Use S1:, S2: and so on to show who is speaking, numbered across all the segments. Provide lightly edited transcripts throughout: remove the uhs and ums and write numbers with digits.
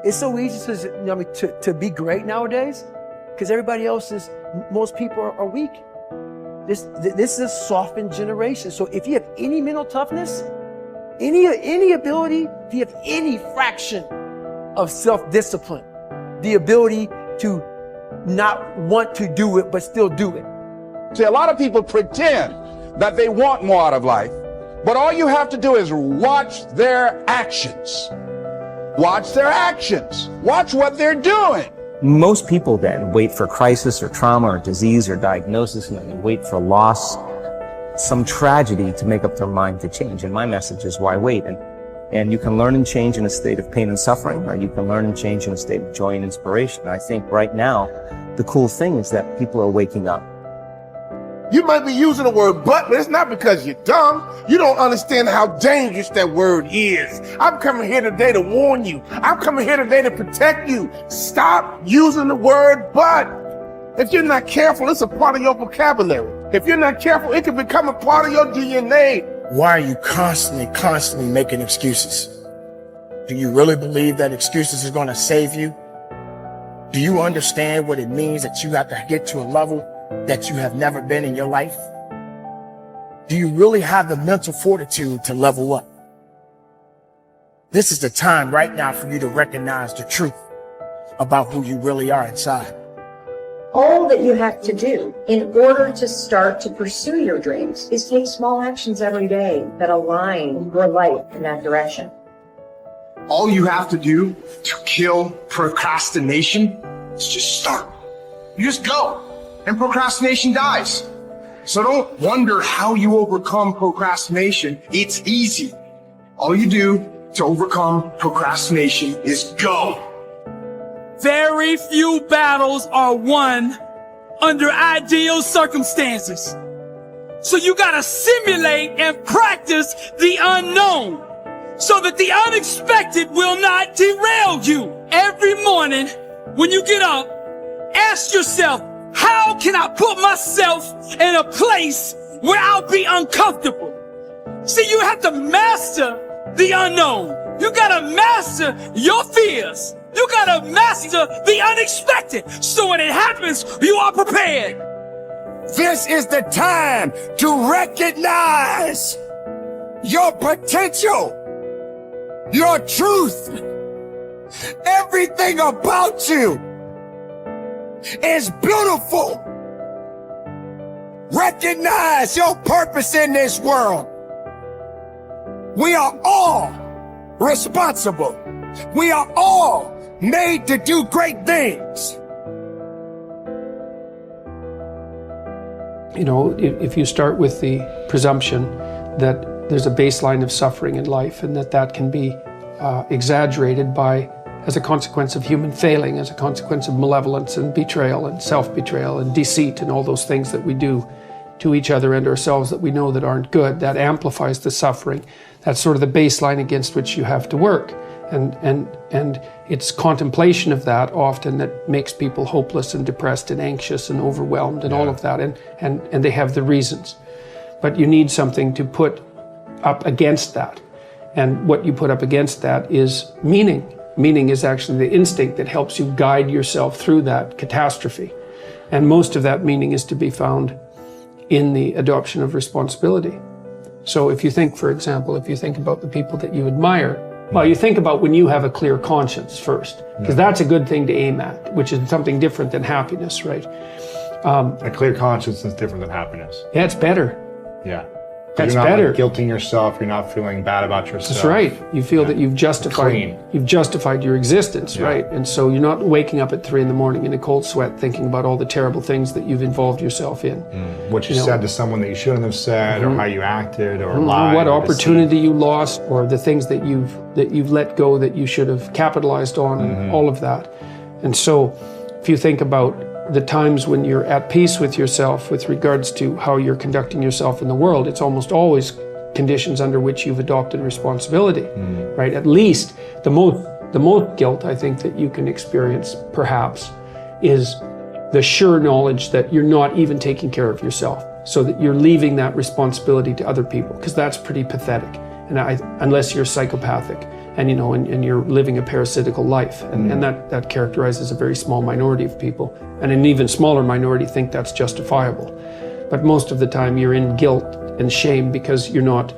S1: It's so easy to be great nowadays because most people are weak. This is a softened generation. So if you have any mental toughness, any ability, if you have any fraction of self-discipline, the ability to not want to do it, but still do it.
S2: See, a lot of people pretend that they want more out of life, but all you have to do is watch their actions. Watch their actions. Watch what they're doing.
S3: Most people then wait for crisis or trauma or disease or diagnosis, and then they wait for loss, some tragedy to make up their mind to change. And my message is, why wait? And you can learn and change in a state of pain and suffering, or you can learn and change in a state of joy and inspiration. And I think right now, the cool thing is that people are waking up.
S4: You might be using the word but it's not because you're dumb. You don't understand how dangerous that word is. I'm coming here today to warn you. I'm coming here today to protect you. Stop using the word but. If you're not careful, it's a part of your vocabulary. If you're not careful, it can become a part of your DNA. Why are you constantly making excuses? Do you really believe that excuses are going to save you? Do you understand what it means that you have to get to a level that you have never been in your life? Do you really have the mental fortitude to level up? This is the time right now for you to recognize the truth about who you really are inside.
S5: All that you have to do in order to start to pursue your dreams is take small actions every day that align your life in that direction.
S6: All you have to do to kill procrastination is just start. You just go, and procrastination dies. So don't wonder how you overcome procrastination. It's easy. All you do to overcome procrastination is go.
S7: Very few battles are won under ideal circumstances. So you gotta simulate and practice the unknown so that the unexpected will not derail you. Every morning when you get up, ask yourself, how can I put myself in a place where I'll be uncomfortable? See, you have to master the unknown. You gotta master your fears. You gotta master the unexpected, so when it happens, you are prepared.
S4: This is the time to recognize your potential, your truth. Everything about you is beautiful. Recognize your purpose in this world. We are all responsible. We are all made to do great things.
S8: You know, if you start with the presumption that there's a baseline of suffering in life and that can be exaggerated as a consequence of human failing, as a consequence of malevolence and betrayal and self-betrayal and deceit and all those things that we do to each other and ourselves that we know that aren't good, that amplifies the suffering. That's sort of the baseline against which you have to work. And it's contemplation of that often that makes people hopeless and depressed and anxious and overwhelmed and all of that, and they have the reasons. But you need something to put up against that. And what you put up against that is meaning. Meaning is actually the instinct that helps you guide yourself through that catastrophe. And most of that meaning is to be found in the adoption of responsibility. So if you think, for example, if you think about the people that you admire, well, you think about when you have a clear conscience first, because that's a good thing to aim at, which is something different than happiness, right?
S9: A clear conscience is different than happiness.
S8: Yeah, it's better.
S9: Yeah.
S8: That's
S9: you're not
S8: better.
S9: Like guilting yourself. You're not feeling bad about yourself.
S8: That's right. You feel that you've justified your existence, right? And so you're not waking up at 3 a.m. in a cold sweat thinking about all the terrible things that you've involved yourself in.
S9: What you said to someone that you shouldn't have said, or how you acted, or lied.
S8: What opportunity you lost, or the things that you've let go that you should have capitalized on, and all of that. And so if you think about the times when you're at peace with yourself with regards to how you're conducting yourself in the world, it's almost always conditions under which you've adopted responsibility, right? At least the most guilt I think that you can experience perhaps is the sure knowledge that you're not even taking care of yourself, so that you're leaving that responsibility to other people, because that's pretty pathetic, and unless you're psychopathic. and and you're living a parasitical life, and that characterizes a very small minority of people, and an even smaller minority think that's justifiable. But most of the time you're in guilt and shame because not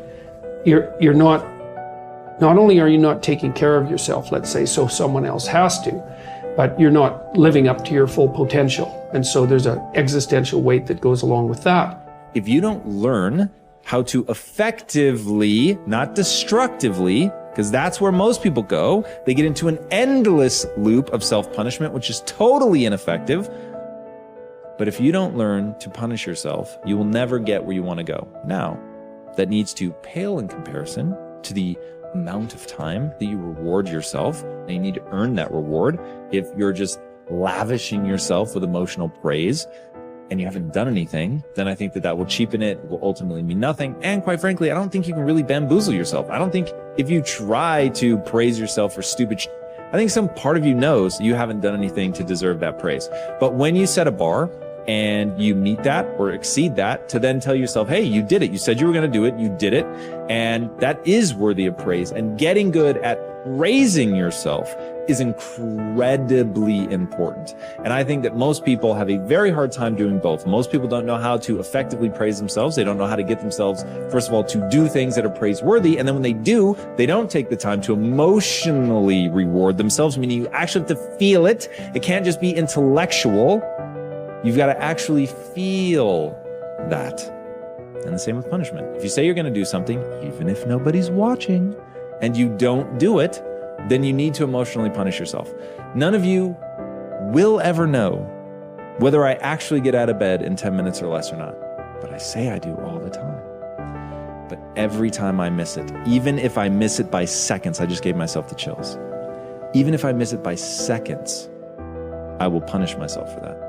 S8: only are you not taking care of yourself, let's say, so someone else has to, but you're not living up to your full potential. And so there's an existential weight that goes along with that.
S10: If you don't learn how to effectively, not destructively, because that's where most people go, they get into an endless loop of self-punishment, which is totally ineffective. But if you don't learn to punish yourself, you will never get where you want to go. Now, that needs to pale in comparison to the amount of time that you reward yourself, and you need to earn that reward. If you're just lavishing yourself with emotional praise and you haven't done anything, then I think that will cheapen it, will ultimately mean nothing. And quite frankly, I don't think you can really bamboozle yourself. I don't think if you try to praise yourself for stupid I think some part of you knows you haven't done anything to deserve that praise. But when you set a bar and you meet that or exceed that, to then tell yourself, hey, you did it. You said you were going to do it. You did it. And that is worthy of praise. And getting good at praising yourself is incredibly important. And I think that most people have a very hard time doing both. Most people don't know how to effectively praise themselves. They don't know how to get themselves, first of all, to do things that are praiseworthy. And then when they do, they don't take the time to emotionally reward themselves, meaning you actually have to feel it. It can't just be intellectual. You've got to actually feel that. And the same with punishment. If you say you're going to do something, even if nobody's watching, and you don't do it, then you need to emotionally punish yourself. None of you will ever know whether I actually get out of bed in 10 minutes or less or not. But I say I do all the time. But every time I miss it, even if I miss it by seconds, I just gave myself the chills. Even if I miss it by seconds, I will punish myself for that.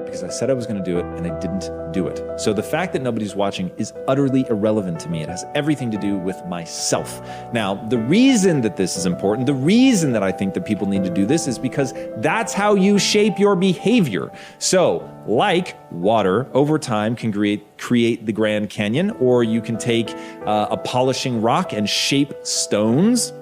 S10: Because I said I was going to do it and I didn't do it. So the fact that nobody's watching is utterly irrelevant to me. It has everything to do with myself. Now, the reason that this is important, the reason that I think that people need to do this is because that's how you shape your behavior. So, like water over time can create the Grand Canyon, or you can take a polishing rock and shape stones.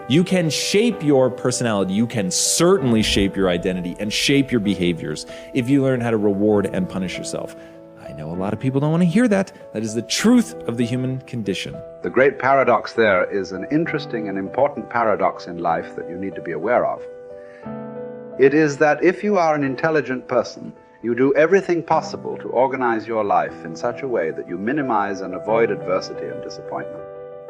S10: You can shape your personality. You can certainly shape your identity and shape your behaviors if you learn how to reward and punish yourself. I know a lot of people don't want to hear that. That is the truth of the human condition.
S11: The great paradox there is an interesting and important paradox in life that you need to be aware of. It is that if you are an intelligent person, you do everything possible to organize your life in such a way that you minimize and avoid adversity and disappointment.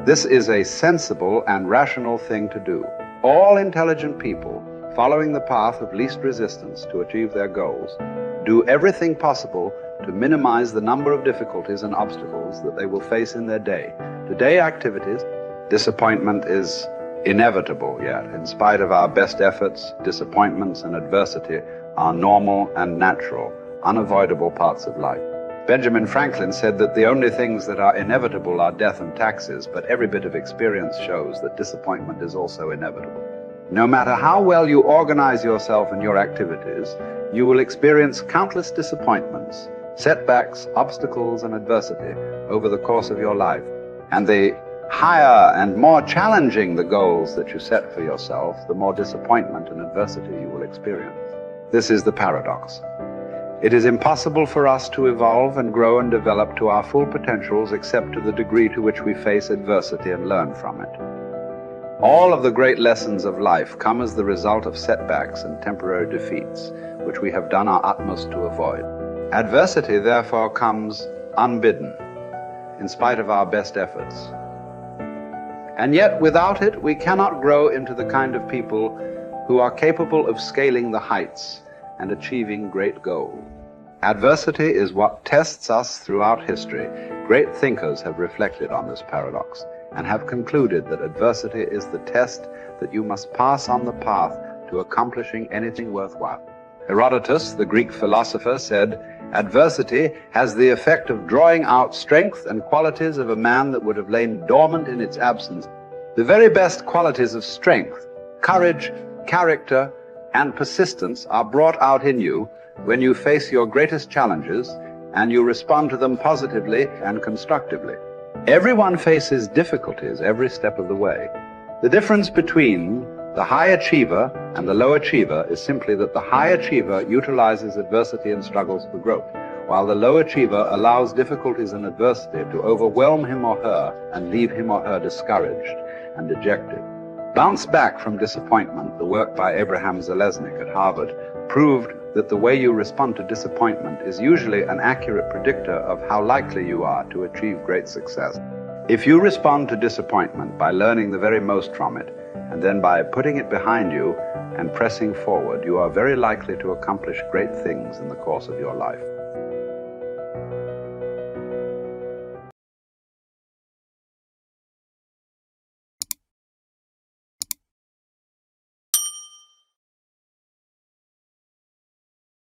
S11: This is a sensible and rational thing to do. All intelligent people, following the path of least resistance to achieve their goals, do everything possible to minimize the number of difficulties and obstacles that they will face in their day. Today activities, disappointment is inevitable yet. In spite of our best efforts, disappointments and adversity are normal and natural, unavoidable parts of life. Benjamin Franklin said that the only things that are inevitable are death and taxes, but every bit of experience shows that disappointment is also inevitable. No matter how well you organize yourself and your activities, you will experience countless disappointments, setbacks, obstacles, and adversity over the course of your life. And the higher and more challenging the goals that you set for yourself, the more disappointment and adversity you will experience. This is the paradox. It is impossible for us to evolve and grow and develop to our full potentials except to the degree to which we face adversity and learn from it. All of the great lessons of life come as the result of setbacks and temporary defeats, which we have done our utmost to avoid. Adversity, therefore, comes unbidden, in spite of our best efforts. And yet, without it, we cannot grow into the kind of people who are capable of scaling the heights and achieving great goals. Adversity is what tests us throughout history. Great thinkers have reflected on this paradox and have concluded that adversity is the test that you must pass on the path to accomplishing anything worthwhile. Herodotus, the Greek philosopher, said, "Adversity has the effect of drawing out strength and qualities of a man that would have lain dormant in its absence." The very best qualities of strength, courage, character, and persistence are brought out in you when you face your greatest challenges and you respond to them positively and constructively. Everyone faces difficulties every step of the way. The difference between the high achiever and the low achiever is simply that the high achiever utilizes adversity and struggles for growth, while the low achiever allows difficulties and adversity to overwhelm him or her and leave him or her discouraged and dejected. Bounce Back from Disappointment, the work by Abraham Zeleznik at Harvard, proved that the way you respond to disappointment is usually an accurate predictor of how likely you are to achieve great success. If you respond to disappointment by learning the very most from it, and then by putting it behind you and pressing forward, you are very likely to accomplish great things in the course of your life.